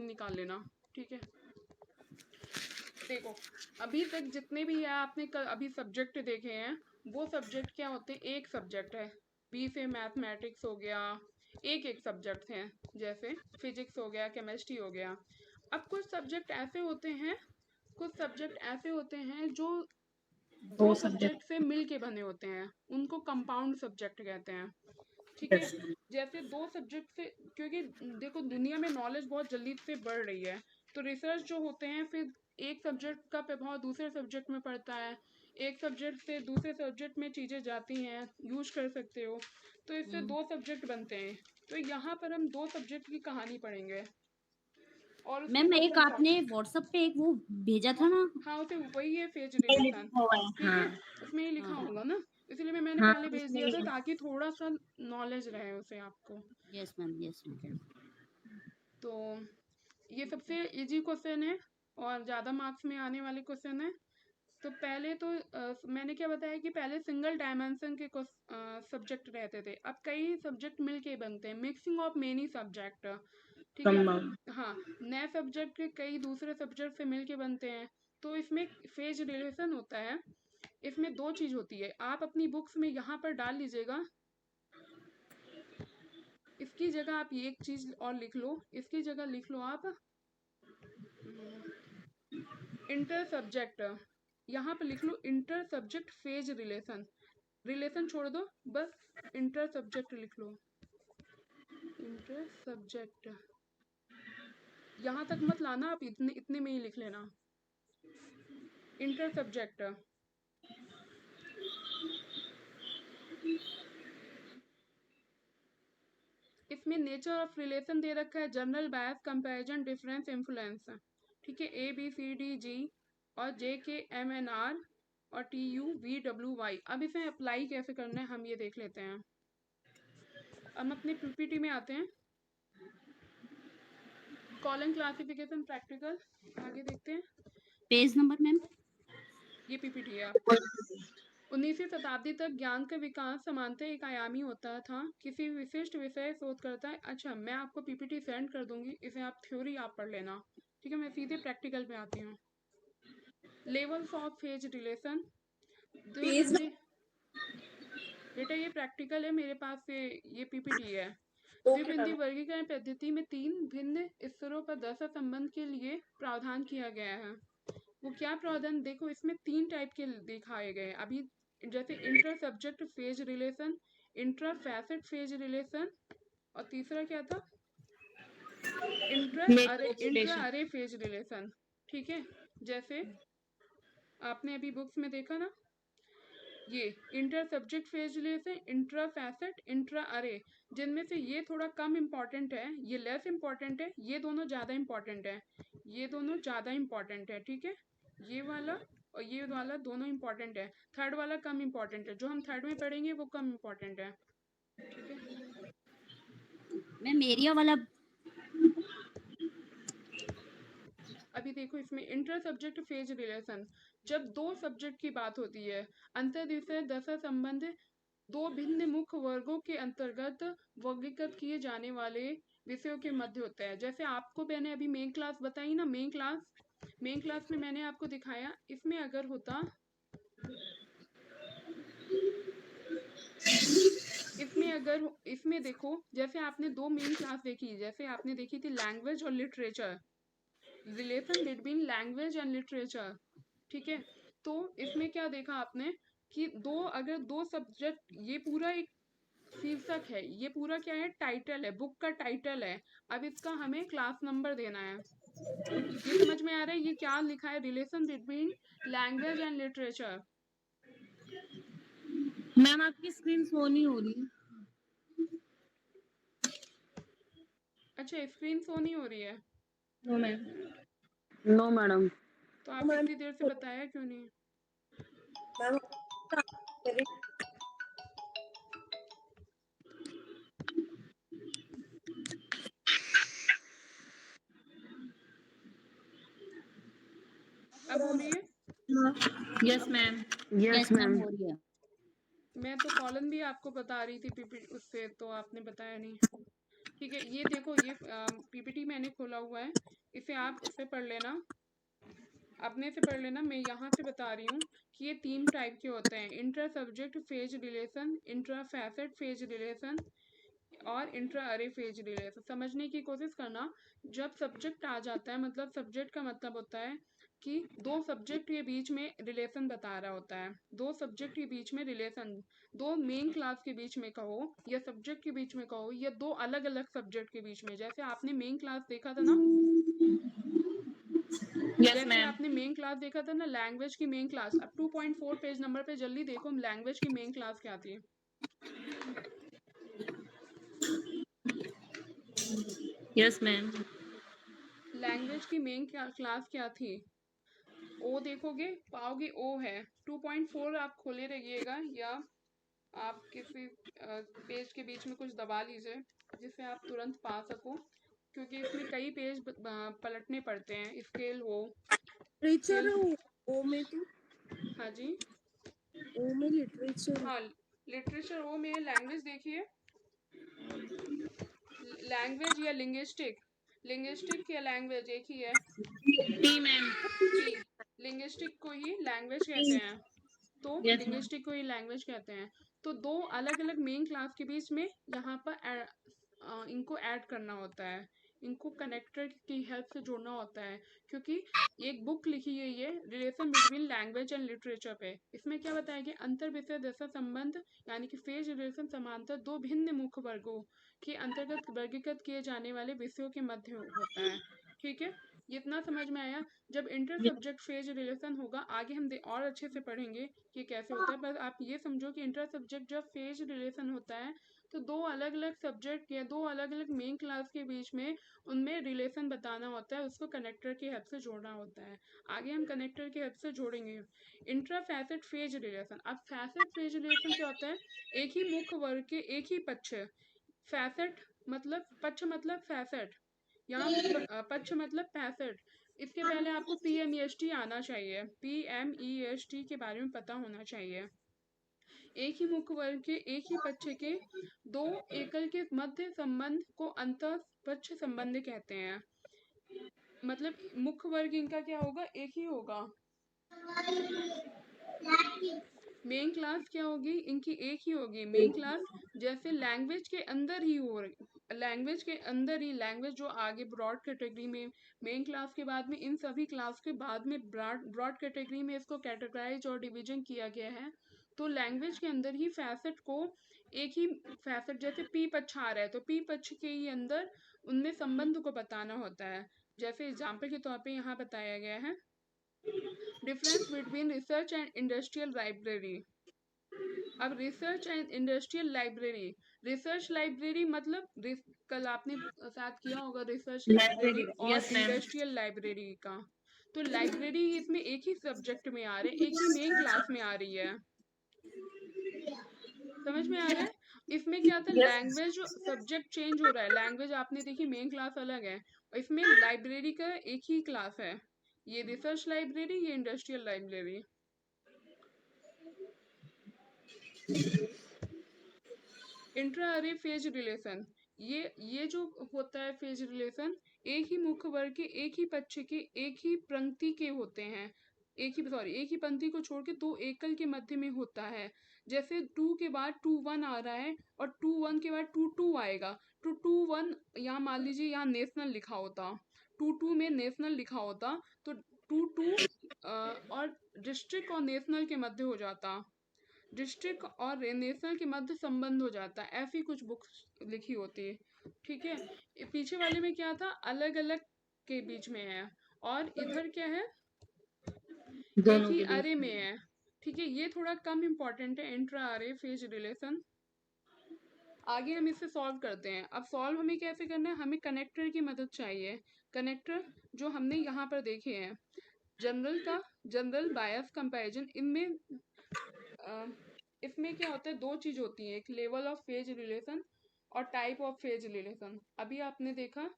आपने निकाल लेना, ठीक है। देखो अभी तक जितने भी है आपने अभी सब्जेक्ट देखे हैं, वो सब्जेक्ट क्या होते हैं, एक सब्जेक्ट है। बी से मैथमेटिक्स हो गया, एक एक सब्जेक्ट हैं, जैसे फिजिक्स हो गया, केमिस्ट्री हो गया। अब कुछ सब्जेक्ट ऐसे होते हैं जो दो सब्जेक्ट से मिल के बने होते हैं, उनको कंपाउंड सब्जेक्ट कहते हैं, ठीक है। जैसे दो सब्जेक्ट से, क्योंकि देखो दुनिया में नॉलेज बहुत जल्दी से बढ़ रही है, तो रिसर्च जो होते हैं फिर एक सब्जेक्ट का प्रभाव दूसरे सब्जेक्ट में पड़ता है, एक सब्जेक्ट से दूसरे सब्जेक्ट में चीज़ें जाती हैं, यूज कर सकते हो, तो इससे दो सब्जेक्ट बनते हैं। तो यहाँ पर हम दो सब्जेक्ट की कहानी पढ़ेंगे। और उसमें मैम एक आपने व्हाट्सएप पे एक वो भेजा था ना। हाँ उसे वही है, फेज रिलेशन, ठीक है, उसमें ही लिखा होगा ना, इसलिए मैंने हाँ पहले भेज उसमें दिया था ताकि थोड़ा सा नॉलेज रहे उसे आपको। Yes ma'am yes ma'am. तो ये सबसे इजी क्वेश्चन है और ज़्यादा मार्क्स में आने वाले क्वेश्चन है। तो पहले तो मैंने क्या बताया कि पहले सिंगल डायमेंशन के सब्जेक्ट रहते थे, अब कई सब्जेक्ट मिलके बनते हैं, मिक्सिंग ऑफ मेनी सब्जेक्ट, ठीक है। हाँ, नए सब्जेक्ट के कई दूसरे सब्जेक्ट से मिलके बनते हैं, तो इसमें फेज रिलेशन होता है। इसमें दो चीज होती है, आप अपनी बुक्स में यहाँ पर डाल लीजिएगा, इसकी जगह आप ये एक चीज और लिख लो, इसकी जगह लिख लो आप इंटर सब्जेक्ट, यहाँ पर लिख लो inter subject phase relation, relation छोड़ दो, बस इंटर सब्जेक्ट लिख लो, इंटर सब्जेक्ट, यहाँ तक मत लाना, आप इतने इतने में ही लिख लेना, इंटर सब्जेक्ट। इसमें नेचर ऑफ रिलेशन दे रखा है, जनरल बायस, कंपैरिजन, डिफरेंस, इन्फ्लुएंस, ठीक है, A B C D G और J K M N R और T U V W Y. अब इसे अप्लाई कैसे करना है हम ये देख लेते हैं। हम अपने पीपीटी में आते हैं, कॉलम क्लासिफिकेशन प्रैक्टिकल, आगे देखते हैं। Page number ma'am. ये पीपीटी है आपका। 19वीं शताब्दी तक ज्ञान का विकास समानतः एक आयामी होता था, किसी विशिष्ट विषय शोध करता है। अच्छा, मैं आपको पीपीटी सेंड कर दूंगी, इसे आप थ्योरी आप पढ़ लेना, ठीक है। मैं सीधे प्रैक्टिकल पे आती हूँ। लेवल्स ऑफ फेज रिलेशन, बेटा ये प्रैक्टिकल है मेरे पास से, ये पीपीटी है। द्विबिंदी वर्गीकरण पद्धति में तीन भिन्न स्तरों पर दशा संबंध के लिए प्रावधान किया गया है। वो क्या प्रावधान, देखो इसमें तीन टाइप के दिखाए गए अभी, जैसे inter subject phase relation, intra facet phase relation, और तीसरा क्या था, इंट्रा अरे फेज रिलेशन, ठीक है। जैसे आपने अभी बुक्स में देखा ना, ये inter subject phase relation, intra facet, intra अरे, जिनमें से ये थोड़ा कम इम्पोर्टेंट है, ये लेस इम्पोर्टेंट है, ये दोनों ज़्यादा इम्पोर्टेंट है, ये दोनों ज़्यादा इम्पोर्टेंट है, ठीक है। ये वाला और ये वाला दोनों इम्पोर्टेंट है, थर्ड वाला कम इम्पोर्टेंट है, जो हम थर्ड में पढ़ेंगे वो कम इम्पोर्टेंट है, ठीक है। मैम एरिया वाला। अभी देखो इसमें इंटर सब्जेक्ट फेज रिलेशन, जब दो सब्जेक्ट की बात होती है, अंतर्विषय दशा संबंध दो भिन्न मुख्य वर्गों के अंतर्गत वर्गीकृत किए जाने वाले विषयों के मध्य होता है। जैसे आपको मैंने अभी मेन क्लास बताई ना, मेन क्लास में मैंने आपको दिखाया, इसमें अगर होता, इसमें देखो, जैसे आपने दो मेन क्लास देखी, जैसे आपने देखी थी लैंग्वेज और literature, relation between language and literature, ठीक है। तो इसमें क्या देखा आपने कि अगर दो सब्जेक्ट, ये पूरा एक शीर्षक है, ये पूरा क्या है, टाइटल है, बुक का टाइटल है। अब इसका हमें क्लास नंबर देना है, ये समझ में आ रहा है, ये क्या लिखा है, relation between language and literature. Ma'am आपकी स्क्रीन शो नहीं हो रही। अच्छा, स्क्रीन शो नहीं हो रही है, नो मैम। No madam. तो आप इतनी देर से बताया क्यों नहीं। अब हो रही है। Yes ma'am. यस मैम हो रही है। मैं तो कॉलम भी आपको बता रही थी पीपीटी उससे, तो आपने बताया नहीं। ठीक है, ये देखो, ये पीपीटी मैंने खोला हुआ है, इसे आप इससे पढ़ लेना, अपने से पढ़ लेना। मैं यहाँ से बता रही हूँ कि ये 3 टाइप के होते हैं: intra subject phase relation, intra facet phase relation और इंट्रा अरे फेज रिलेशन। समझने की कोशिश करना। जब सब्जेक्ट आ जाता है, मतलब सब्जेक्ट का मतलब होता है कि दो सब्जेक्ट के बीच में रिलेशन बता रहा होता है, दो सब्जेक्ट के बीच में रिलेशन, दो मेन क्लास के बीच में कहो या सब्जेक्ट के बीच में कहो या दो अलग अलग सब्जेक्ट के बीच में। जैसे आपने मेन क्लास देखा था ना, यस जैसे मैम। आपने मेन क्लास देखा था ना, लैंग्वेज की मेन क्लास। अब 2.4 पेज नंबर पे जल्दी देखो लैंग्वेज की मेन क्लास क्या थी। Yes ma'am. लैंग्वेज की मेन क्लास क्या थी? ओ देखोगे, पाओगे ओ है। 2.4 आप खोले रहिएगा, या आप किसी पेज के बीच में कुछ दबा लीजिए जिससे आप तुरंत पा सको, क्योंकि इसमें कई पेज पलटने पड़ते हैं। स्केल हो, लिटरेचर स्केल। ओ में तो हाँ जी, ओ में लिटरेचर हाँ, लिटरेचर ओ में। लैंग्वेज देखिए, लैंग्वेज या लिंग्विस्टिक, लिंग्विस्टिक या लैंग्वेज एक ही है। T ma'am. टी, लिंग्विस्टिक को ही लैंग्वेज कहते हैं, तो यस मैम। लिंग्विस्टिक को ही लैंग्वेज कहते हैं। तो दो अलग अलग मेन क्लास के बीच में यहाँ पर इनको ऐड करना होता है, इनको कनेक्टर की हेल्प से जोड़ना होता है, क्योंकि एक बुक लिखी हुई है relation between language and literature पे। इसमें क्या बताया गया, अंतर विषय जैसा संबंध, यानी कि फेज रिलेशन समांतर दो भिन्न मुख्य वर्गों के अंतर्गत वर्गीकृत किए जाने वाले विषयों के मध्य होता है। ठीक है, ये इतना समझ में आया। जब इंटर सब्जेक्ट फेज रिलेशन होगा, आगे हम और अच्छे से पढ़ेंगे कि कैसे होता है। बस आप ये समझो कि इंटर सब्जेक्ट जब फेज रिलेशन होता है, तो दो अलग अलग सब्जेक्ट या दो अलग अलग मेन क्लास के बीच में उनमें रिलेशन बताना होता है, उसको कनेक्टर की हेल्प से जोड़ना होता है। आगे हम कनेक्टर की हेल्प से जोड़ेंगे। Intra facet phase relation. अब फैसेट फेज रिलेशन क्या होता है? एक ही मुख्य वर्ग के एक ही पक्ष, फैसेट मतलब पक्ष मतलब फैसेट, यहाँ पक्ष मतलब 65। इसके पहले आपको PMEST आना चाहिए, PMEST के बारे में पता होना चाहिए। एक ही मुख्य वर्ग के एक ही पक्ष के दो एकल के मध्य संबंध को अंतः पक्ष संबंध कहते हैं। मतलब मुख्य वर्ग इनका क्या होगा? एक ही होगा। मेन क्लास क्या होगी? इनकी एक ही होगी मेन क्लास। जैसे लैंग्वेज के अंदर ही हो रही, लैंग्वेज के अंदर ही, लैंग्वेज जो आगे ब्रॉड कैटेगरी में, मेन क्लास के बाद में इन सभी क्लास के बाद में ब्रॉड कैटेगरी में इसको कैटेगराइज और डिवीजन किया गया है। तो लैंग्वेज के अंदर ही फैसेट को एक ही फैसेट, जैसे पी पक्ष आ रहा है तो पी पक्ष के ही अंदर उनमें संबंध को बताना होता है। जैसे एग्जाम्पल के तौर पे यहाँ बताया गया है, difference between research and industrial library. अब research and industrial library, research library मतलब कल आपने साथ किया होगा रिसर्च लाइब्रेरी लाइब्रेरी। और यस मैम। इंडस्ट्रियल लाइब्रेरी का। तो लाइब्रेरी इसमें एक ही सब्जेक्ट में आ रहे, एक ही मेन क्लास में आ रही है। समझ में आ रहा है? इसमें क्या था, यस। लैंग्वेज सब्जेक्ट चेंज हो रहा है। लैंग्वेज आपने देखी मेन क्लास अलग है, और इसमें लाइब्रेरी का एक ही क्लास है। ये रिसर्च लाइब्रेरी, ये इंडस्ट्रियल लाइब्रेरी। इंट्रा अरे फेज रिलेशन, ये जो होता है फेज रिलेशन, एक ही मुख्य वर्ग के एक ही पक्ष के एक ही पंक्ति के होते हैं। एक ही पंक्ति को छोड़ के दो एकल के मध्य में होता है। जैसे 2 के बाद 2 1 आ रहा है और 2 1 के बाद 2 2 आएगा। 2 2 1, यहाँ मान लीजिए यहाँ नेशनल लिखा होता, 2 2 में नेशनल लिखा होता, तो 2 2 और डिस्ट्रिक्ट और नेशनल के मध्य हो जाता, डिस्ट्रिक्ट और नेशनल के मध्य संबंध हो जाता है। ऐसी कुछ बुक्स लिखी होती है। ठीक है, पीछे वाले में क्या था, अलग अलग के बीच में है, और इधर क्या है, एक दोनों ही के बीच अरे में में। है। ठीक है, ये थोड़ा कम इम्पोर्टेंट है, इंट्रा अरे फेज रिलेशन। आगे हम इसे सॉल्व करते हैं। अब सॉल्व हमें कैसे करना है, हमें कनेक्टर की मदद चाहिए। कनेक्टर जो हमने यहाँ पर देखे हैं, जनरल का, जनरल बायस कंपैरिजन, इनमें इसमें क्या होता है, दो चीज होती है, एक लेवल ऑफ फेज रिलेशन और टाइप ऑफ फेज रिलेशन। अभी आपने देखा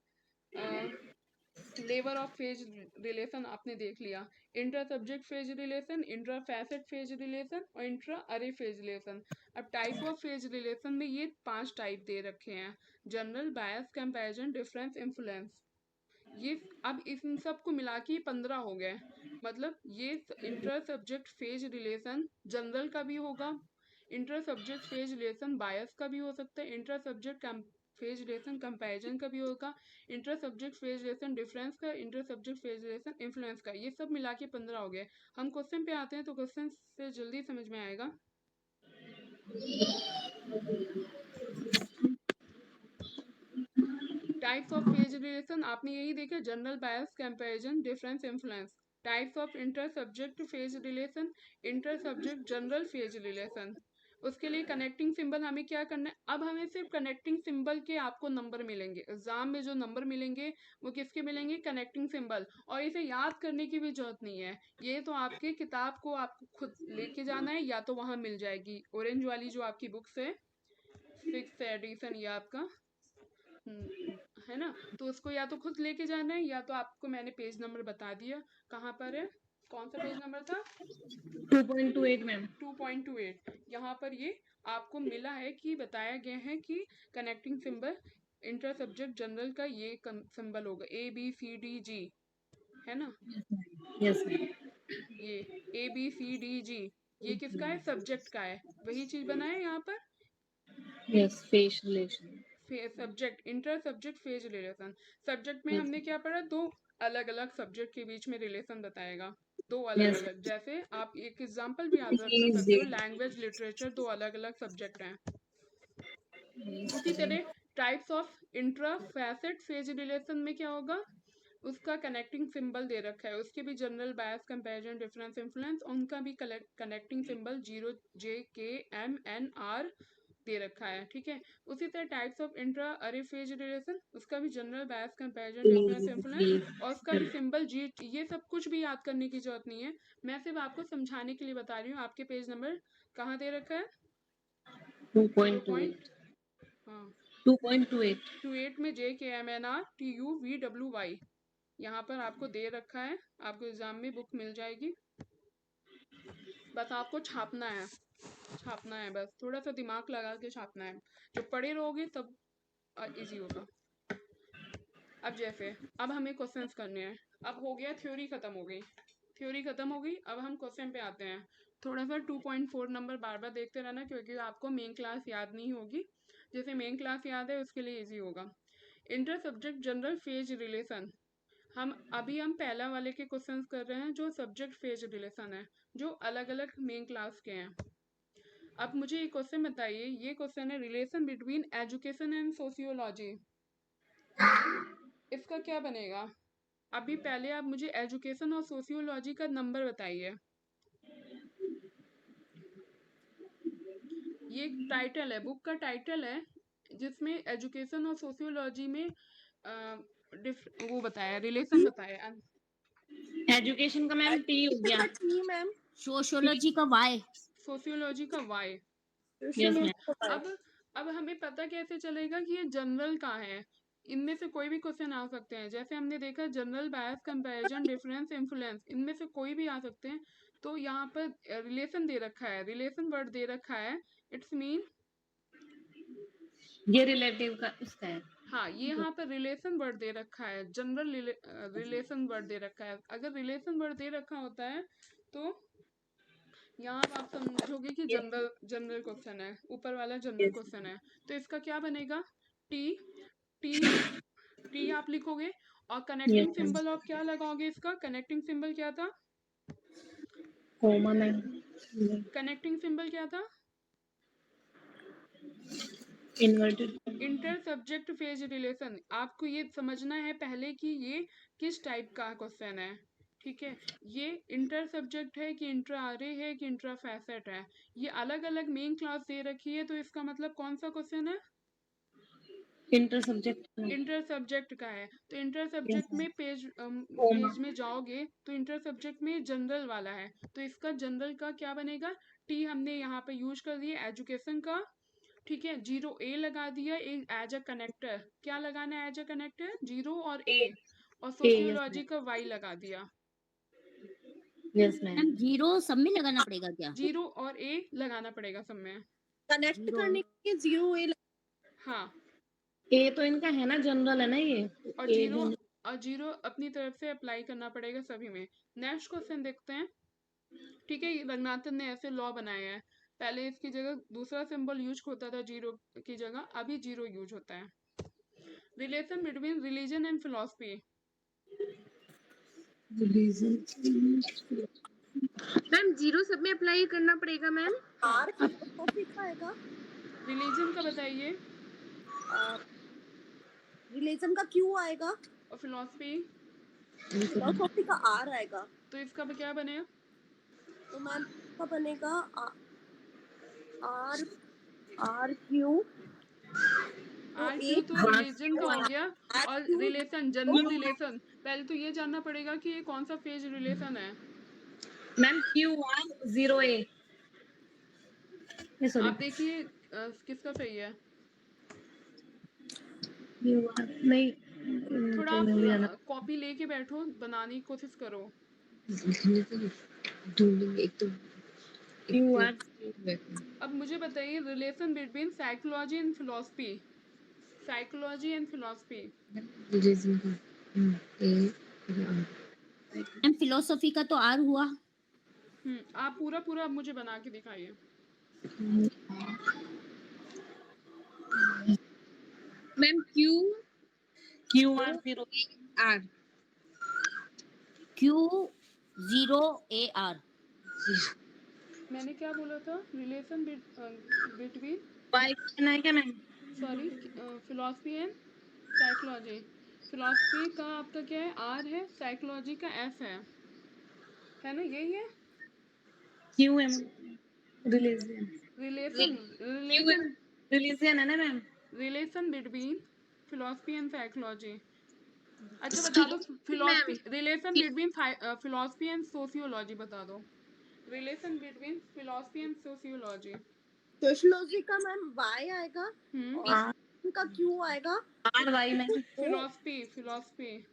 लेवल ऑफ फेज रिलेशन आपने देख लिया, intra subject phase relation, intra facet phase relation और इंट्रा अरे फेज रिलेशन। अब टाइप ऑफ फेज रिलेशन में ये 5 टाइप दे रखे हैं। जनरल, बायस, कंपैरिजन, डिफरेंस, इन्फ्लुएंस। ये अब इन सब को मिला के 15 हो गए। मतलब ये inter subject phase relation general का भी होगा, inter subject phase relation bias का भी हो सकता है, inter subject phase relation comparison का भी होगा, inter subject phase relation difference का, inter subject phase relation influence का। ये सब मिला के 15 हो गए। हम क्वेश्चन पे आते हैं तो क्वेश्चन से जल्दी समझ में आएगा। टाइप्स ऑफ फेज रिलेशन आपने यही देखा, general, bias, comparison, difference, influence. Types of inter subject phase relation, inter subject general phase relation. उसके लिए कनेक्टिंग सिंबल हमें क्या करना है, अब हमें सिर्फ कनेक्टिंग सिंबल के आपको नंबर मिलेंगे एग्जाम में, जो नंबर मिलेंगे वो किसके मिलेंगे, कनेक्टिंग सिंबल। और इसे याद करने की भी जरूरत नहीं है, ये तो आपके किताब को आपको खुद लेके जाना है, या तो वहां मिल जाएगी ऑरेंज वाली जो आपकी बुक्स है, 6th एडिशन, या आपका है ना, तो उसको या तो खुद लेके जाना है, या तो आपको मैंने पेज नंबर बता दिया कहाँ पर है, कौन सा पेज नंबर था, 2.28 मैम। 2.28। यहाँ पर ये आपको मिला है कि बताया गया है कि connecting symbol inter subject general का ये सिंबल होगा ABCDG, है ना, यस मैम। ये ABCDG ये किसका है, सब्जेक्ट का है, वही चीज बना है यहाँ पर। Yes, face relation. Subject inter subject phase relation. Subject में हमने क्या पढ़ा, दो अलग अलग सब्जेक्ट के बीच में रिलेशन बताएगा, दो अलग यस। अलग। जैसे आप एक एग्जांपल भी याद रख इज सकते हो, लैंग्वेज लिटरेचर, दो अलग अलग सब्जेक्ट हैं। उसी तरह types of intra facet phase relation में क्या होगा, उसका कनेक्टिंग सिंबल दे रखा है, उसके भी जनरल, बायस, कंपैरिजन, डिफरेंस, इन्फ्लुएंस, उनका भी connecting symbol 0, J, K, M, N, R दे रखा है, ठीक है। उसी तरह टाइप्स ऑफ इंट्रा अरे फेज रिलेशन, उसका भी जनरल, बायस, कंपैरिजन, डिफरेंस, इन्फ्लुएंस, और उसका भी सिंबल G। ये सब कुछ भी याद करने की जरूरत नहीं है, मैं सिर्फ आपको समझाने के लिए बता रही हूँ। आपके पेज नंबर कहाँ दे रखा है, 2.28। हाँ 2.28। 28 में JKMNRTUVWY यहाँ पर आपको दे रखा है, आपको एग्जाम में बुक मिल जाएगी, बस आपको छापना है, छापना है, बस थोड़ा सा दिमाग लगा के छापना है, जो पढ़े रहोगे तब इजी होगा। अब जैसे अब हमें क्वेश्चंस करने हैं, अब हो गया थ्योरी खत्म हो गई, थ्योरी खत्म हो गई, अब हम क्वेश्चन पे आते हैं। थोड़ा सा 2.4 नंबर बार बार देखते रहना, क्योंकि आपको मेन क्लास याद नहीं होगी, जैसे मेन क्लास याद है उसके लिए इजी होगा। Inter subject general phase relation, हम पहला वाले के क्वेश्चंस कर रहे हैं जो सब्जेक्ट फेज रिलेशन है, जो अलग अलग मेन क्लास के हैं। अब मुझे ये क्वेश्चन बताइए, ये क्वेश्चन है relation between education and sociology, इसका क्या बनेगा। अभी पहले आप मुझे एजुकेशन और सोशियोलॉजी का नंबर बताइए। ये टाइटल है, बुक का टाइटल है, जिसमें एजुकेशन और सोशियोलॉजी में वो बताया, रिलेशन बताया। एजुकेशन का मैम T हो गया, टी मैम, सोशियोलॉजी का Y। सोशियोलॉजी का Y। Yes ma'am. अब हमें पता कैसे चलेगा कि ये जनरल का है, इनमें से कोई भी क्वेश्चन आ सकते हैं, जैसे हमने देखा जनरल, बायस, कंपैरिजन, डिफरेंस, इन्फ्लुएंस, इनमें से कोई भी आ सकते हैं। तो यहाँ पर रिलेशन दे रखा है, रिलेशन वर्ड दे रखा है, इट्स मीन ये रिलेटिव का उसका है। हाँ, ये यहाँ पर रिलेशन वर्ड दे रखा है, जनरल रिलेशन वर्ड दे रखा है। अगर रिलेशन वर्ड दे रखा होता है तो यहाँ आप समझोगे कि जनरल जनरल क्वेश्चन है, ऊपर वाला जनरल क्वेश्चन है। तो इसका क्या बनेगा, टी टी टी आप लिखोगे, और कनेक्टिंग सिंबल आप क्या लगाओगे, इसका कनेक्टिंग सिंबल क्या था, कोमा मैम। कनेक्टिंग सिंबल क्या था, inverted. Inter subject phase relation. आपको ये समझना है पहले कि ये किस टाइप का क्वेश्चन है, ठीक है। ये इंटर सब्जेक्ट है कि इंट्रा आरे है कि इंट्रा फैसेट है, ये अलग अलग मेन क्लास दे रखी है, तो इसका मतलब कौन सा क्वेश्चन है, इंटर सब्जेक्ट। इंटर सब्जेक्ट का है। तो इंटर सब्जेक्ट में कोमा। पेज में जाओगे तो इंटर सब्जेक्ट में जनरल वाला है, तो इसका जनरल का क्या बनेगा, टी हमने यहाँ पे यूज कर दिया एजुकेशन का, ठीक है, 0A लगा दिया एज अ कनेक्टर, क्या लगाना है एज अ कनेक्टर, 0 और A, और सोशियोलॉजी का Y लगा दिया। Yes ma'am. 0 सब में लगाना पड़ेगा क्या? 0 और A लगाना पड़ेगा सब में, कनेक्ट करने के 0 ए। हाँ ए तो इनका है ना, जनरल है ना ये। और ए जीरो जनरल। और जीरो अपनी तरफ से अप्लाई करना पड़ेगा सभी में। नेक्स्ट क्वेश्चन देखते हैं। ठीक है, ये रंगनाथन ने ऐसे लॉ बनाया है। पहले इसकी जगह दूसरा सिंबल यूज होता था जीरो की जगह, अभी जीरो यूज होता है। Relation between religion and philosophy. Ma'am zero सब में अप्लाई करना पड़ेगा मैम। हाँ, आर फिलोसॉफी का आएगा। रिलीजन का बताइए। रिलीजन का क्यू आएगा। और फिलोसफी, फिलोसॉफी का आर आएगा। तो इसका क्या बनेगा? तो मैम का बनेगा आर आर क्यू। तो आर क्यू एक तो रिलीजन का हो गया। आर और क्यू रिलेशन, जनरल रिलेशन, पहले तो ये जानना पड़ेगा कि ये कौन सा फेज रिलेशन है। Ma'am Q1 0 A। सॉरी, आप देखिए किसका सही है। Q1 नहीं, थोड़ा तो नहीं जाना। आप कॉपी लेके बैठो, बनाने की कोशिश करो। ढूंढेंगे एक तो Q1। अब मुझे बताइए, relation between psychology and philosophy. Psychology and philosophy. Religion का ए मैम फिलोसफी का तो आर हुआ। आप पूरा पूरा मुझे बना के दिखाइए। Ma'am Q1 0 R। Q0AR। मैंने क्या बोला था? रिलेशन बिटवीन, Y कहना है क्या ma'am? Sorry, philosophy and psychology. Philosophy का आपका क्या है? आर है, साइकोलॉजी का एस है ना? यही है। Q है religion. Relation Q relation religion है ना ma'am? Relation between philosophy and psychology. अच्छा बता दो, philosophy philosophy, ma'am. Relation between philosophy and sociology बता दो। Relation between philosophy and sociology. Sociology का मैम वाई आएगा। और R का क्यू आएगा। Y ma'am. Philosophy philosophy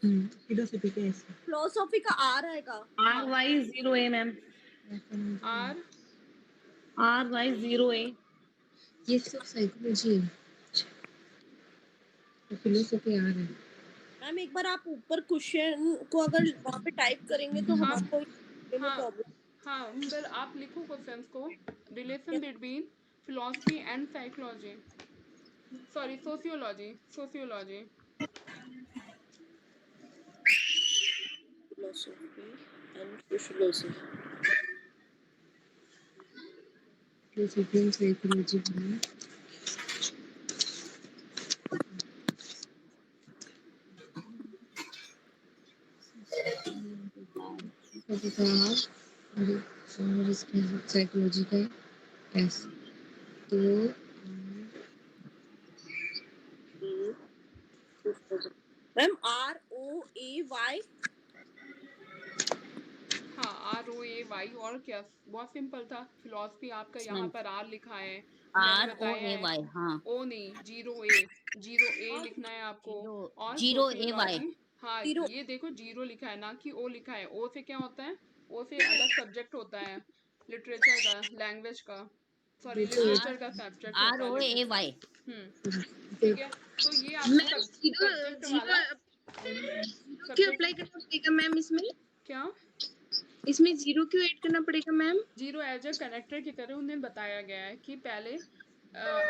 philosophy का S। फिलोसॉफी का आर आएगा। R Y 0 A ma'am. R R Y 0 A। ये सब साइकोलॉजी है, फिलोसफी आ रहा है। मैम एक बार आप ऊपर क्वेश्चन को अगर वहाँ पे टाइप करेंगे तो आप हमारे को हाँ प्रॉब्लम। हाँ फिर आप लिखो क्वेश्चंस को। Relation between philosophy and psychology, sorry sociology, sociology. Philosophy and sociology. Philosophy and psychology में और इसमें साइकोलॉजी का S। तो मैम ROAY। हाँ, ROAY। और क्या, बहुत सिंपल था। फिलोसफी आपका यहाँ मैम पर आर लिखा है, मैंने बताया है। ROAY। हाँ, ओ नहीं, जीरो ए, जीरो ए लिखना है आपको। जीरो और जीरो AY। सोशियोलॉजी, हाँ जीरो ये देखो जीरो लिखा है ना कि ओ लिखा है। ओ से क्या होता है? ओ से अलग सब्जेक्ट होता है, लिटरेचर का, लैंग्वेज का, सॉरी लिटरेचर का सब्जेक्ट होता है, लिटरेचर। ROAY। ठीक है। तो ये आपको मैम सब्जेक्ट जीरो वाला, क्यों सब्जेक्ट अप्लाई करना पड़ेगा मैम इसमें? क्या, इसमें जीरो क्यों ऐड करना पड़ेगा ma'am? Zero as a connector की तरह उन्हें बताया गया है कि पहले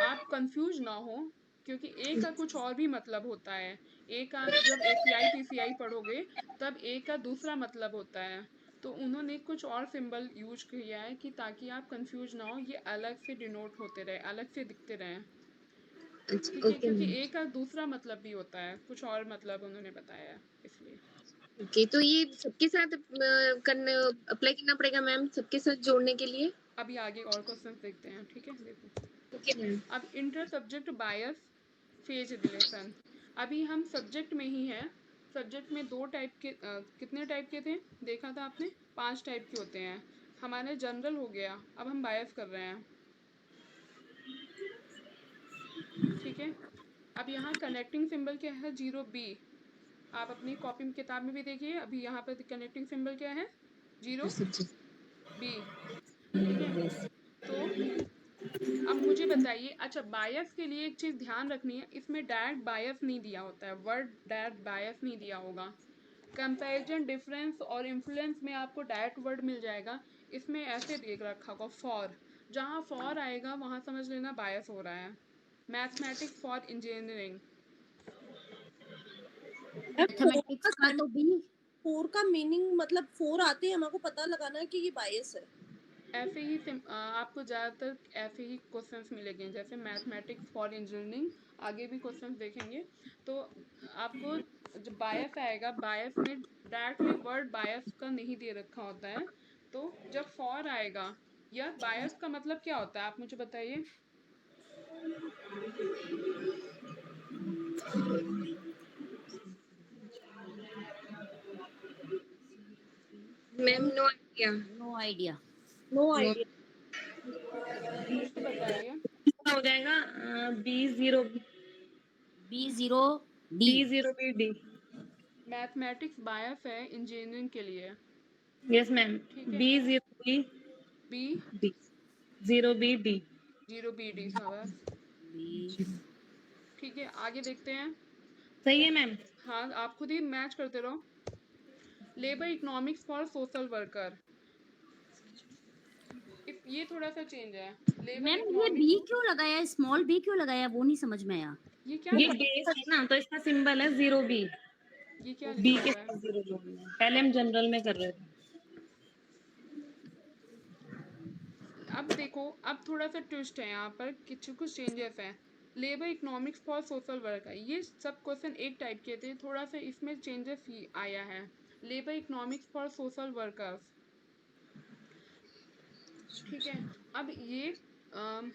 आप कंफ्यूज ना हो, क्योंकि ए का कुछ और भी मतलब होता है। ए का जब एसीआई पीसीआई पढ़ोगे तब ए का दूसरा मतलब होता है। तो उन्होंने कुछ और सिंबल यूज किया है कि ताकि आप कंफ्यूज ना हो, ये अलग से डिनोट होते रहे, अलग से दिखते रहे। अच्छा ठीक है, ओके क्योंकि मैम। ए का दूसरा मतलब भी होता है, कुछ और मतलब उन्होंने बताया है इसलिए। ओके, तो ये सबके साथ करने अप्लाई करना पड़ेगा मैम, सबके साथ जोड़ने के लिए? अभी आगे और क्वेश्चन देखते हैं। ठीक है, देखो ओके मैम। अब इंटर सब्जेक्ट बायस फेज रिलेशन। अभी हम सब्जेक्ट में ही हैं। सब्जेक्ट में दो टाइप के, कितने टाइप के थे देखा था आपने? 5 टाइप के होते हैं। हमारे जनरल हो गया, अब हम बायस कर रहे हैं। ठीक है, अब यहाँ कनेक्टिंग सिंबल क्या है? Zero B. आप अपनी कॉपी में किताब में भी देखिए, अभी यहाँ पर कनेक्टिंग सिंबल क्या है? Zero B. ठीक है, तो अब मुझे बताइए, अच्छा बायस के लिए एक चीज़ ध्यान रखनी है, इसमें डायरेक्ट बायस नहीं दिया होता है, वर्ड डायरेक्ट बायस नहीं दिया होगा। कंपैरिजन, डिफरेंस और इन्फ्लुएंस में आपको डायरेक्ट वर्ड मिल जाएगा। इसमें ऐसे देख रखा होगा फॉर, जहाँ फॉर आएगा वहाँ समझ लेना बायस हो रहा है। मैथमेटिक्स फॉर इंजीनियरिंग, मैथमेटिक्स का तो भी फोर का मीनिंग मतलब फोर आते हैं, हमारे को पता लगाना है कि ये बायस है। ऐसे ही आपको ज़्यादातर ऐसे ही क्वेश्चंस मिलेंगे, जैसे मैथमेटिक्स फॉर इंजीनियरिंग, आगे भी क्वेश्चंस देखेंगे। तो आपको जब बायस आएगा, बायस में डायरेक्टली वर्ड बायस का नहीं दे रखा होता है। तो जब फॉर आएगा, या बायस का मतलब क्या होता है आप मुझे बताइए। Ma'am no idea. No idea. No no. Idea. मुझे बताइए। हो जाएगा B0 B0 D। B0 BD। Mathematics बायस है इंजीनियरिंग के लिए, यस मैम। ठीक है। B0 B BD 0BD। 0BD शाबाश, B ठीक है। आगे देखते हैं। सही है मैम। हाँ, आप खुद ही मैच करते रहो। Labour economics for social worker, ये थोड़ा सा चेंज है। लेबर मैम ये इकोनॉमिक्स, B क्यों लगाया, स्मॉल b क्यों लगाया, वो नहीं समझ में आया। ये क्या ये लिखा बेस है ना, तो इसका सिंबल है 0B। ये क्या B लिखा के हुआ है। साथ 0 जोड़ना है। पहले हम जनरल में कर रहे थे। अब देखो, अब थोड़ा सा ट्विस्ट है यहाँ पर, कुछ चेंजेस हैं। Labour economics for social worker, ये सब क्वेश्चन एक टाइप के थे, थोड़ा सा इसमें चेंजेस ही आया है। Labour economics for social workers, ठीक है। अब ये अम,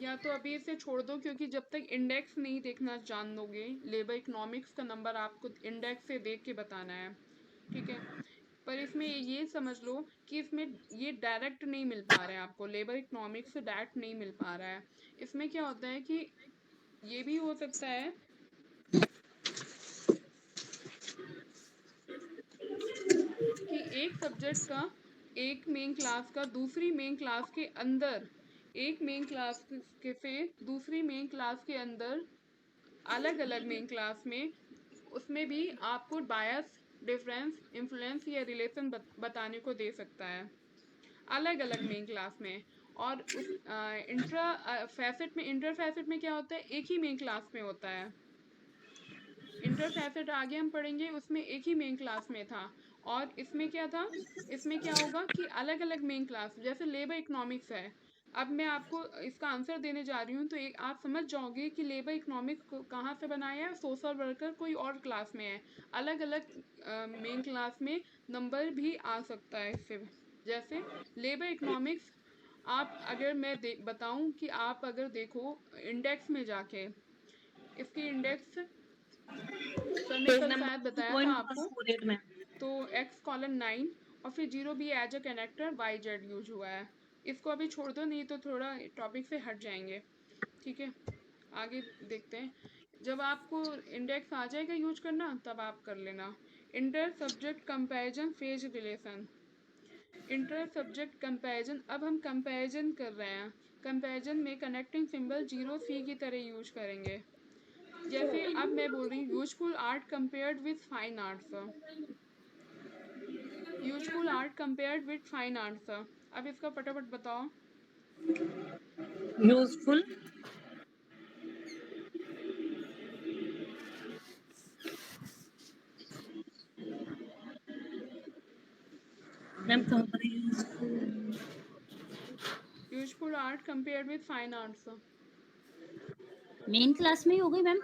या तो अभी इसे छोड़ दो, क्योंकि जब तक इंडेक्स नहीं देखना जान लोगे, लेबर इकोनॉमिक्स का नंबर आपको इंडेक्स से देख के बताना है, ठीक है। पर इसमें ये समझ लो कि इसमें ये डायरेक्ट नहीं मिल पा रहा है आपको, लेबर इकोनॉमिक्स से डायरेक्ट नहीं मिल पा रहा है। इसमें क्या होता है कि ये भी हो सकता है कि एक सब्जेक्ट का, एक मेन क्लास का दूसरी मेन क्लास के अंदर, एक मेन क्लास के से दूसरी मेन क्लास के अंदर, अलग अलग मेन क्लास में, उसमें भी आपको बायस, डिफरेंस, इन्फ्लुएंस या रिलेशन बताने को दे सकता है, अलग अलग मेन क्लास में। और उस इंट्रा फैसेट में, इंटर फैसेट में क्या होता है, एक ही मेन क्लास में होता है। इंटर फैसेट आगे हम पढ़ेंगे, उसमें एक ही मेन क्लास में था। और इसमें क्या था, इसमें क्या होगा कि अलग अलग मेन क्लास, जैसे लेबर इकोनॉमिक्स है। अब मैं आपको इसका आंसर देने जा रही हूँ, तो एक आप समझ जाओगे कि लेबर इकोनॉमिक्स कहाँ से बनाया है, सोशल वर्कर कोई और क्लास में है। अलग अलग मेन क्लास में नंबर भी आ सकता है इससे। जैसे लेबर इकोनॉमिक्स, आप अगर मैं बताऊं कि आप अगर देखो इंडेक्स में जाके, इसकी इंडेक्स सर ने पेज कल नंबर शायद बताया था आपको। 2.148 में। तो X:9 और फिर 0B as a connector YZ use हुआ है। इसको अभी छोड़ दो, नहीं तो थोड़ा टॉपिक से हट जाएंगे, ठीक है। आगे देखते हैं। जब आपको इंडेक्स आ जाएगा यूज करना, तब आप कर लेना। Inter subject comparison phase relation, inter subject comparison, अब हम कंपैरिजन कर रहे हैं। कंपैरिजन में कनेक्टिंग सिंबल 0C की तरह यूज करेंगे। जैसे अब मैं बोल रही हूँ useful art compared with fine arts, useful art compared with fine arts. अब इसका फटाफट बताओ। यूजफुल मैम कहाँ पर है? Useful art compared with fine arts, main class में ही हो गई मैम।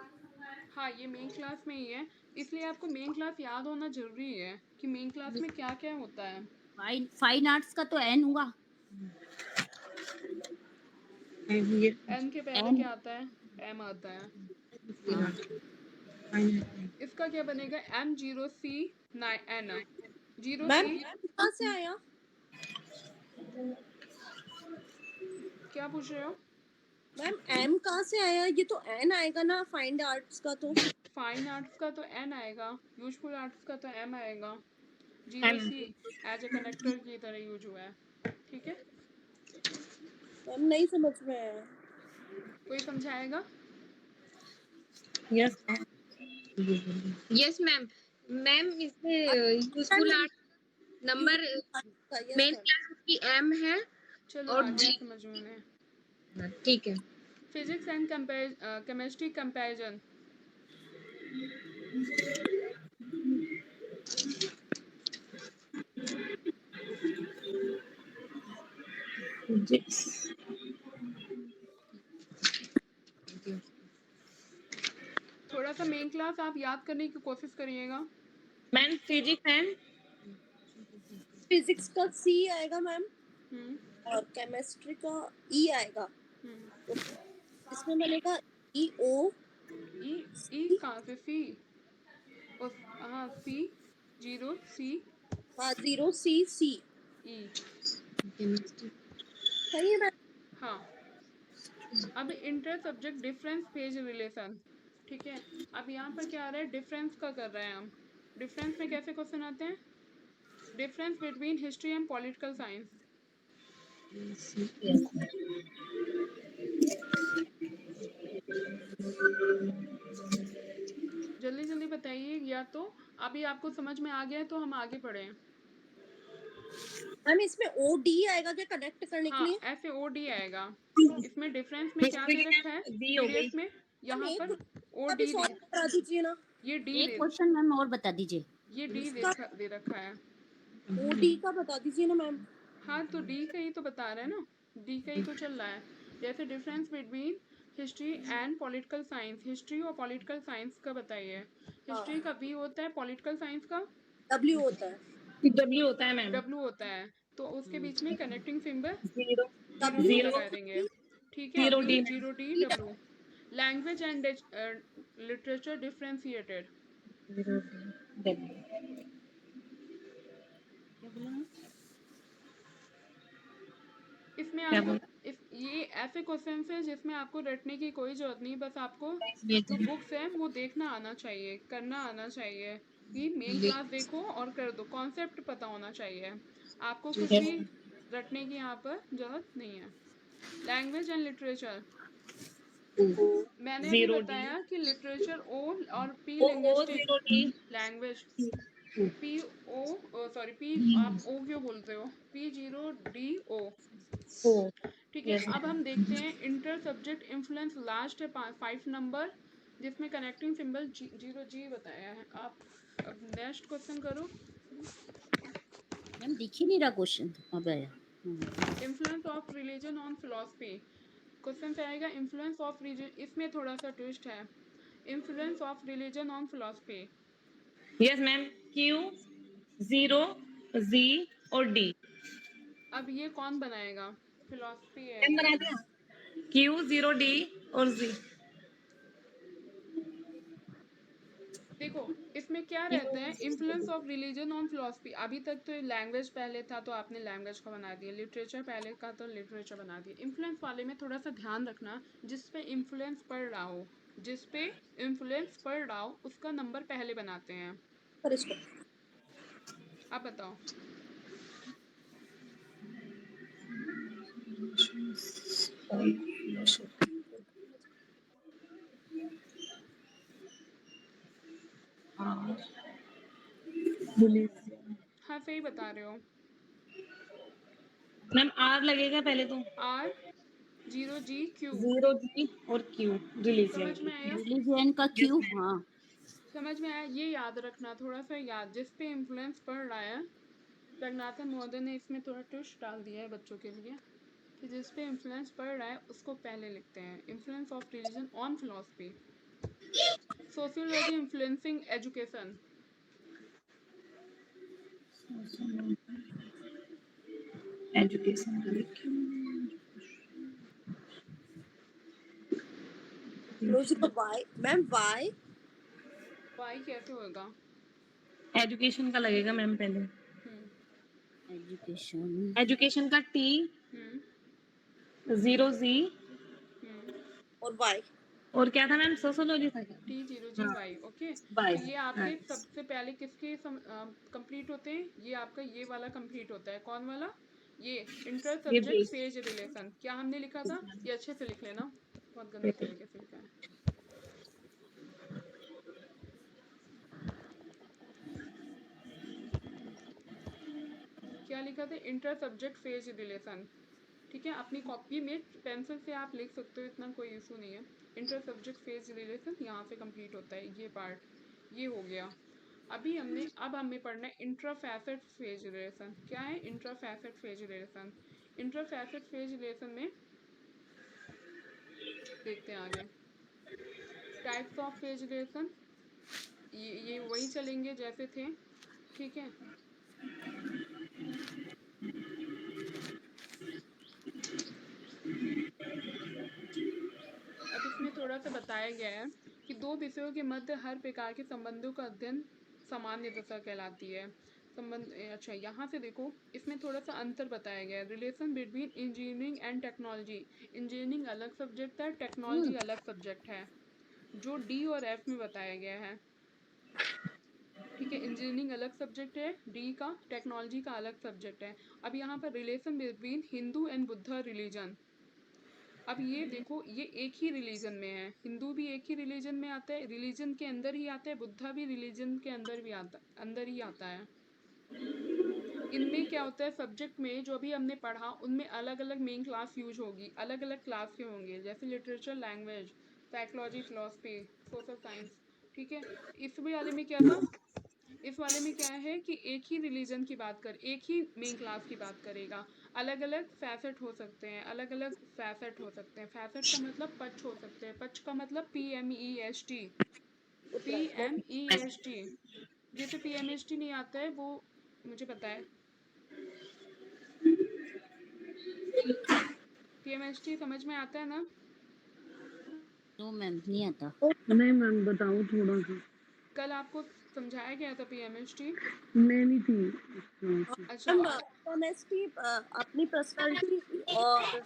हाँ ये मेन क्लास में ही है। इसलिए आपको मेन क्लास याद होना जरूरी है कि मेन क्लास में क्या क्या होता है। फाइन फाइन आर्ट्स का तो N हुआ। ये एन के पहले N। क्या आता है, एम आता है। हाँ। इसका क्या बनेगा, M0C9N, जीरो मैम सी कहाँ से आया? क्या पूछ रहे हो। मैम एम कहाँ से आया? ये तो एन आएगा ना फाइंड आर्ट्स का तो। फाइन आर्ट्स का तो एन आएगा, यूजफुल आर्ट्स का तो एम आएगा। Zero M. C as a connector की तरह यूज हुआ है, ठीक है। मैम नहीं समझ में आया। कोई समझाएगा? Yes. Yes ma'am. मैम इसमें useful art number yes main ma'am. Class की एम है चलो और आ गया जी। समझ में उन्हें। ठीक है। Physics and chemistry comparison. Yes. थोड़ा सा मेन क्लास आप याद करने की कोशिश करिएगा। मैम फिजिक्स एंड फिजिक्स का सी आएगा मैम हम्म और केमिस्ट्री का ई आएगा। हम्म तो इसमें बनेगा ई ओ ई कहाँ से? सी उस, हाँ सी, जीरो सी हाँ 0 सी सी। ई। सही है मैम। हाँ, अब inter subject difference page relation, ठीक है। अब यहाँ पर क्या आ रहा है? डिफरेंस का कर रहे हैं हम। डिफरेंस में कैसे क्वेश्चन आते हैं? Difference between history and political science. जल्दी जल्दी बताइए, या तो अभी आपको समझ में आ गया है तो हम आगे बढ़े। मैम इसमें ओ डी आएगा क्या कनेक्ट करने के हाँ, लिए? ऐसे ओ डी आएगा। इसमें डिफरेंस में क्या हिस्ट्री दे की रखा है? मैम दी हो गई। पीरियड्स में मैम यहाँ एक पर ओ का भी डी सॉल्व करा दीजिए ना। ये डी एक क्वेश्चन मैम और बता दीजिए। ये डी इसका दे रखा है। ओ डी का बता दीजिए ना मैम। हाँ, तो डी का ही तो बता रहे हैं ना, डी का ही तो चल रहा है। जैसे difference between history and political science, history और पॉलिटिकल साइंस का बताइए। हाँ हिस्ट्री का वी होता है, पॉलिटिकल साइंस का डब्ल्यू होता है। W होता है मैम। डब्ल्यू होता है। तो उसके बीच में connecting symbol zero zero W D zero लगा देंगे, ठीक है। Zero V D zero D W. Language and literature differentiated. Zero D W। क्या बोला मैम? इसमें क्या आपको बोला? ये ऐसे क्वेश्चन है जिसमें आपको रटने की कोई जरूरत नहीं, बस आपको ये जो बुक्स है वो देखना आना चाहिए, करना आना चाहिए। कि मेन क्लास देखो और कर दो, कॉन्सेप्ट पता होना चाहिए। आपको कुछ भी रटने की यहाँ पर जरूरत नहीं है। लैंग्वेज एंड लिटरेचर, मैंने अभी जीरो डी बताया कि लिटरेचर ओ और P O linguistic zero D language. P O sorry, P आप ओ क्यों बोलते हो? P zero D O, O. ठीक है। यस अब हम देखते हैं इंटर सब्जेक्ट इन्फ्लुएंस, लास्ट है 5 नंबर, जिसमें कनेक्टिंग सिंबल जीरो जी बताया है। आप अब नेक्स्ट क्वेश्चन करो। मैम दिख ही नहीं रहा क्वेश्चन। अब आया। Influence of religion on philosophy, question से आएगा इन्फ्लुएंस ऑफ रिलीजन। इसमें थोड़ा सा ट्विस्ट है। Influence of religion on philosophy. Yes ma'am. Q zero Z और D। अब ये कौन बनाएगा? फिलोसफी है मैम ये। बना दिया। Q जीरो D और Z। देखो, इसमें क्या रहता है? Influence of religion on philosophy. अभी तक तो लैंग्वेज पहले था तो आपने लैंग्वेज का बना दिया, लिटरेचर पहले का तो लिटरेचर बना दिया। इन्फ्लुएंस वाले में थोड़ा सा ध्यान रखना, जिस पे इन्फ्लुएंस पड़ रहा हो, जिस पे इन्फ्लुएंस पड़ रहा हो उसका नंबर पहले बनाते हैं। पर इसको आप बताओ। हाँ, सही बता रहे हो। मैम R लगेगा पहले तो। R zero G Q. Zero G और Q रिलीजियन समझ की। में आया? रिलीजन का यस क्यू। मैम। हाँ समझ में आया? ये याद रखना थोड़ा सा, याद जिस पे इन्फ्लुएंस पड़ रहा है। रंगनाथन महोदय ने इसमें थोड़ा ट्विस्ट डाल दिया है बच्चों के लिए, कि जिस पे इन्फ्लुएंस पड़ रहा है उसको पहले लिखते हैं। Influence of religion on philosophy. Sociology influencing education. Education का लिखिए। म्यूजिक का वाई मैम वाई वाई कैसे होगा? एजुकेशन का लगेगा मैम पहले। हम्म एजुकेशन। एजुकेशन का T हम्म जीरो Z हम्म और वाई। और क्या था मैम, सोशोलॉजी था क्या? T0GY, okay. बाय। तो ये आपके सबसे पहले किसके कंप्लीट होते हैं? ये आपका ये वाला कंप्लीट होता है। कौन वाला? ये इंटर ये सब्जेक्ट बेस। Phase relation. क्या हमने लिखा था? ये अच्छे से लिख लेना, बहुत गंदे तरीके से लिखा है। क्या लिखा था? Inter subject phase relation. ठीक है, अपनी कॉपी में पेंसिल से आप लिख सकते हो, इतना कोई इशू नहीं है। इंटर सब्जेक्ट फेज रिलेशन यहाँ से कंप्लीट होता है ये पार्ट, ये हो गया। अब हमें पढ़ना है इंट्राफैसेट फेज रिलेशन। क्या है इंट्राफैसेट फेज रिलेशन? इंट्राफैसेट फेज रिलेशन में देखते हैं आगे टाइप्स ऑफ फेज रिलेशन। ये वही चलेंगे जैसे थे, ठीक है। अब इसमें थोड़ा सा बताया गया है कि दो विषयों के मध्य हर प्रकार के संबंधों का अध्ययन सामान्य दशा कहलाती है। संबंध अच्छा, यहाँ से देखो, इसमें थोड़ा सा अंतर बताया गया है। Relation between engineering and technology. Engineering अलग सब्जेक्ट है, टेक्नोलॉजी अलग सब्जेक्ट है, जो डी और एफ में बताया गया है। ठीक है, इंजीनियरिंग अलग सब्जेक्ट है डी का, टेक्नोलॉजी का अलग सब्जेक्ट है। अब यहाँ पर relation between Hindu and Buddha religion. अब ये देखो, ये एक ही रिलीजन में है, हिंदू भी एक ही रिलीजन में आता है, रिलीजन के अंदर ही आता है, बुद्धा भी रिलीजन के अंदर ही आता है। इनमें क्या होता है, सब्जेक्ट में जो भी हमने पढ़ा उनमें अलग अलग मेन क्लास यूज होगी, अलग अलग क्लास के होंगे, जैसे literature, language, psychology, philosophy, social science. ठीक है, इस वाले में क्या था, इस वाले में क्या है कि एक ही रिलीजन की बात कर, एक ही मेन क्लास की बात करेगा। अलग अलग फैसेट हो सकते हैं, अलग अलग फैसेट हो सकते हैं। फैसेट का मतलब पक्ष हो सकते हैं, पक्ष का मतलब PMEST, PMEST। जैसे PMST नहीं आता है वो मुझे पता है, PMST समझ में आता है ना? नो मैम, नहीं आता। नहीं मैम, बताओ थोड़ा सा। कल आपको समझाया गया था PMST। मैं नहीं थी। अच्छा, एमएसटी अपनी पर्सनालिटी और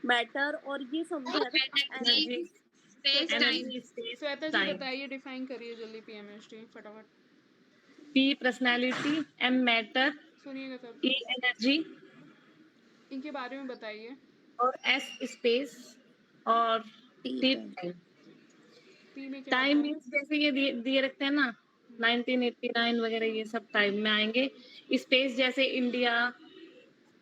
मैटर और ये समझा था। Energy, space, time. Energy, space, Shweta ji time. बताइए, डिफाइन करिए जल्दी PMST फटाफट। पी पर्सनालिटी, एम मैटर, सुनिएगा सर, ई एनर्जी इनके बारे में बताइए। और एस स्पेस और टी ठीक है। टाइम। P में क्या होता टाइम है? मीन्स जैसे ये दिए रखते हैं ना, 1989 वगैरह, ये सब टाइम में आएंगे। स्पेस जैसे इंडिया,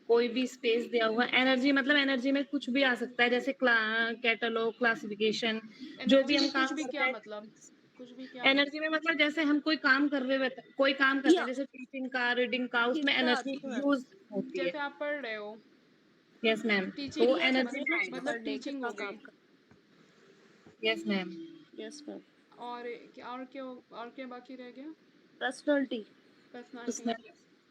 कोई भी स्पेस दिया हुआ। एनर्जी मतलब एनर्जी में कुछ भी आ सकता है, जैसे कैटलॉग, क्लासिफिकेशन, जो भी एनर्जी हम में कुछ काम भी करते क्या हैं। मतलब? कुछ भी क्या? एनर्जी में मतलब जैसे हम कोई काम कर रहे हैं, कोई काम करते या हैं जैसे टीचिंग का, रीडिंग का, उसमें हिंट एनर्जी आती है मैम। यूज होती है। जैसे आप पढ़ रहे हो, यस मैम, तो वो टीचिंग, क्रिया से एनर्जी में मतलब आएगा। मतलब पढ़ने टीचिंग कितना हो गई। काम कर। Yes ma'am. Yes ma'am. और क्या बाकी रह गया? पर्सनालिटी। पर्सनालिटी।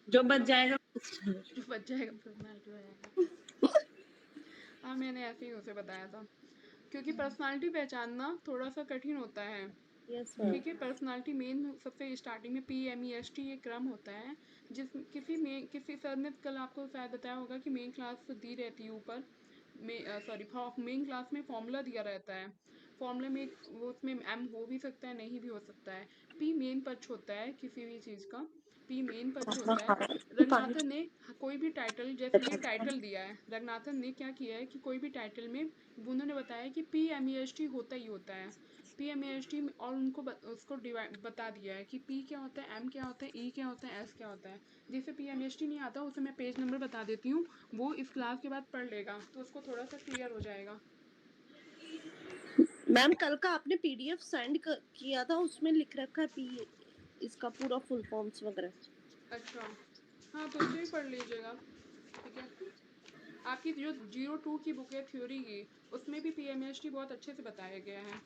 जो बच जाएगा। जो बच जाएगा पर्सनालिटी हो जाएगा। हाँ, मैंने ऐसे ही उसे बताया था, क्योंकि पर्सनालिटी पहचानना थोड़ा सा कठिन होता है। Yes ma'am. ठीक है, पर्सनालिटी मेन सबसे स्टार्टिंग में PMEST ये क्रम होता है, जिस किसी सर ने कल आपको शायद बताया होगा कि मेन क्लास दी रहती है ऊपर में, सॉरी, मेन क्लास में फॉर्मूला दिया रहता है। फॉर्मूले में वो उसमें M हो भी सकता है, नहीं भी हो सकता है। P मेन पक्ष होता है किसी भी चीज़ का, P मेन पक्ष होता है। रंगनाथन ने कोई भी टाइटल, जैसे ये टाइटल दिया है, रंगनाथन ने क्या किया है कि कोई भी टाइटल में उन्होंने बताया कि PMEST होता ही होता है, PMAST, और उनको उसको बता दिया है कि P क्या होता है, M क्या होता है, E क्या होता है, S क्या होता है। जिसे PMAST नहीं आता उसे मैं पेज नंबर बता देती हूँ, वो इस क्लास के बाद पढ़ लेगा तो उसको थोड़ा सा क्लियर हो जाएगा। मैम कल का आपने पीडीएफ सेंड किया था, उसमें लिख रखा है पी इसका पूरा फुल फॉर्म्स वगैरह। अच्छा, हाँ तो उसे भी पढ़ लीजिएगा। ठीक है, आपकी जो 02 की बुक है थ्योरी की, उसमें भी PMAST बहुत अच्छे से बताया गया है।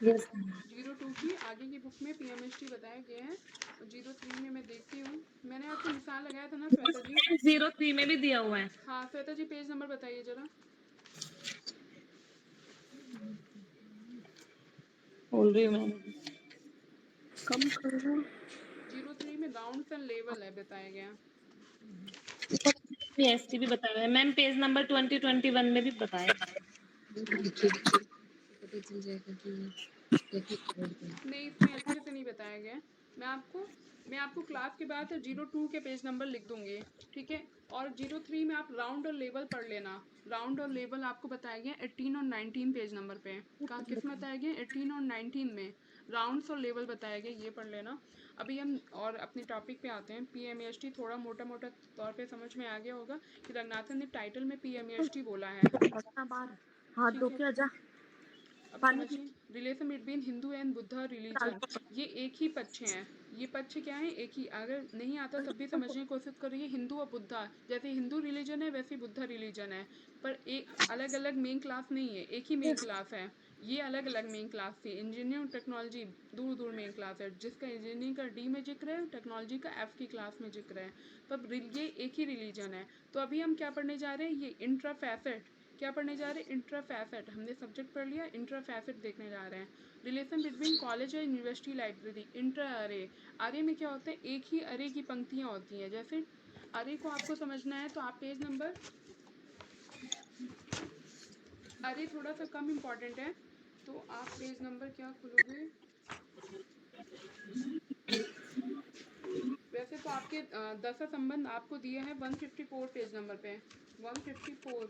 यस 02 की आगे की बुक में PMAST बताया गया है, और 03 में मैं देखती हूँ, मैंने आपको मिसाल लगाया था ना श्वेता जी। 03 में भी दिया हुआ है। हाँ श्वेता जी, पेज नंबर बताइए जरा। बोल रही हूँ मैं। कम करो। 03 में राउंड एंड लेवल है बताया गया। एसटी भी बताया हुआ है मैम, पेज नंबर 2021 में भी बताया। देखिए पता चल जाएगा कि ये क्या नहीं, इसमें अच्छे से नहीं बताया गया है। मैं आपको क्लास के बाद 02 के पेज नंबर लिख दूंगी, ठीक है। और 03 में आप राउंड और लेवल पढ़ लेना। राउंड और लेवल आपको बताया गया 18 और 19 पेज नंबर पे। कहाँ किस में बताया गया? 18 और 19 में राउंड्स और लेवल बताया गया, ये पढ़ लेना। अभी हम और अपने टॉपिक पे आते हैं। PMAST थोड़ा मोटा मोटा तौर पे समझ में आ गया होगा कि रंगनाथन ने टाइटल में PMAST बोला है, बाहर हाथ धो ठीक है। के आजा। अब पानी समझिए, relation between Hindu and Buddha religion, ये एक ही पक्ष हैं। ये पक्ष क्या है? एक ही। अगर नहीं आता तब भी समझने की कोशिश करिए। हिंदू और बुद्धा, जैसे हिंदू रिलीजन है वैसे बुद्धा रिलीजन है, पर एक अलग अलग मेन क्लास नहीं है, एक ही मेन क्लास है। ये अलग अलग मेन क्लास थी। इंजीनियरिंग टेक्नोलॉजी दूर दूर मेन क्लास है, जिसका इंजीनियरिंग का D में जिक्र है, टेक्नोलॉजी का F की क्लास में जिक्र है, पर ये एक ही रिलीजन है। तो अभी हम क्या पढ़ने जा रहे हैं? ये इंट्राफैसेट। क्या पढ़ने जा रहे हैं? इंट्राफैसेट। हमने सब्जेक्ट पढ़ लिया, इंट्राफैसेट देखने जा रहे हैं। रिलेशन बिटवीन कॉलेज और यूनिवर्सिटी लाइब्रेरी। इंट्रा अरे, अरे में क्या होता है? एक ही अरे की पंक्तियाँ होती हैं। जैसे अरे को आपको समझना है तो आप पेज नंबर, अरे थोड़ा सा कम इम्पॉर्टेंट है, तो आप पेज नंबर क्या खोलोगे? वैसे तो आपके दशा संबंध आपको दिए हैं 154 पेज नंबर पे। 154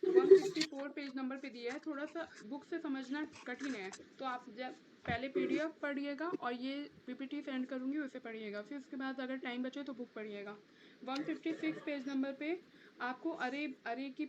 154 पेज नंबर पे दिया है। थोड़ा सा बुक से समझना कठिन है, तो आप जब पहले PDF पढ़िएगा और ये PPT सेंड करूँगी उसे पढ़िएगा, फिर उसके बाद अगर टाइम बचे तो बुक पढ़िएगा। 156 पेज नंबर पे आपको अरे अरे की